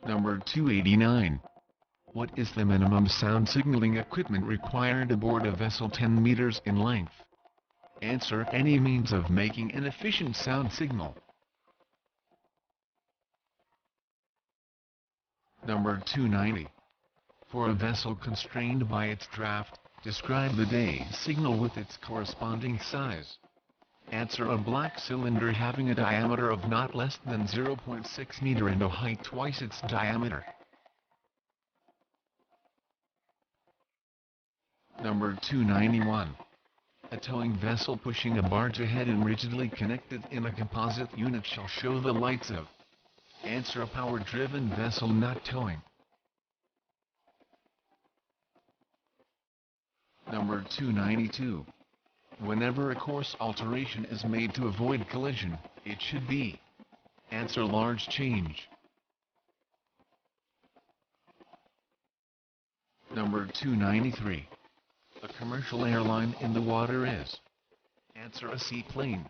Number 289. What is the minimum sound signaling equipment required aboard a vessel 10 meters in length? Answer: any means of making an efficient sound signal. Number 290. For a vessel constrained by its draft, describe the day signal with its corresponding size. Answer: a black cylinder having a diameter of not less than 0.6 meter and a height twice its diameter. Number 291. A towing vessel pushing a barge ahead and rigidly connected in a composite unit shall show the lights of. Answer: a power-driven vessel not towing. Number 292. Whenever a course alteration is made to avoid collision, it should be. Answer: large change. Number 293. A commercial airline in the water is. Answer: a seaplane.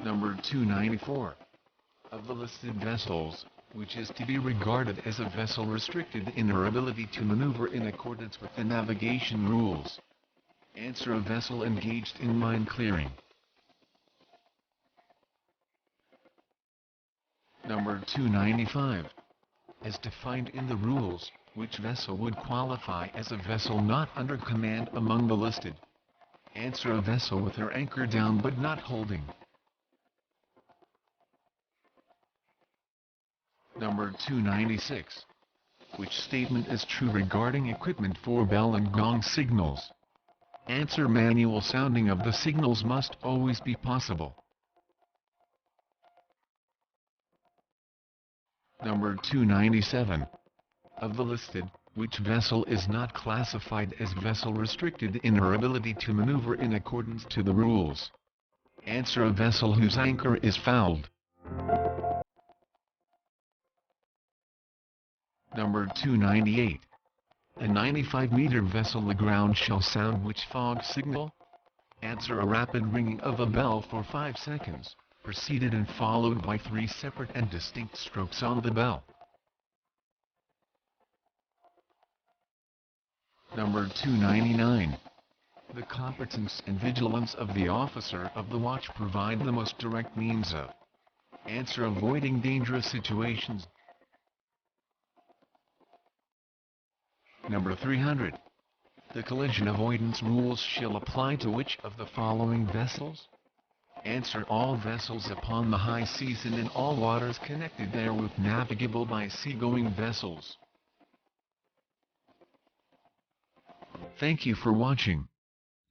Number 294. Of the listed vessels, which is to be regarded as a vessel restricted in her ability to maneuver in accordance with the navigation rules? Answer: a vessel engaged in mine clearing. Number 295. As defined in the rules, which vessel would qualify as a vessel not under command among the listed? Answer: a vessel with her anchor down but not holding. Number 296. Which statement is true regarding equipment for bell and gong signals? Answer: manual sounding of the signals must always be possible. Number 297. Of the listed, which vessel is not classified as vessel restricted in her ability to maneuver in accordance to the rules? Answer: a vessel whose anchor is fouled. Number 298. A 95-meter vessel aground shall sound which fog signal? Answer: a rapid ringing of a bell for 5 seconds, preceded and followed by 3 separate and distinct strokes on the bell. Number 299. The competence and vigilance of the officer of the watch provide the most direct means of. Answer: avoiding dangerous situations. Number 300. The collision avoidance rules shall apply to which of the following vessels? Answer: all vessels upon the high seas and in all waters connected therewith navigable by seagoing vessels. Thank you for watching.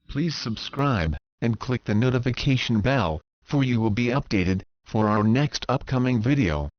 Please subscribe, and click the notification bell, for you will be updated, for our next upcoming video.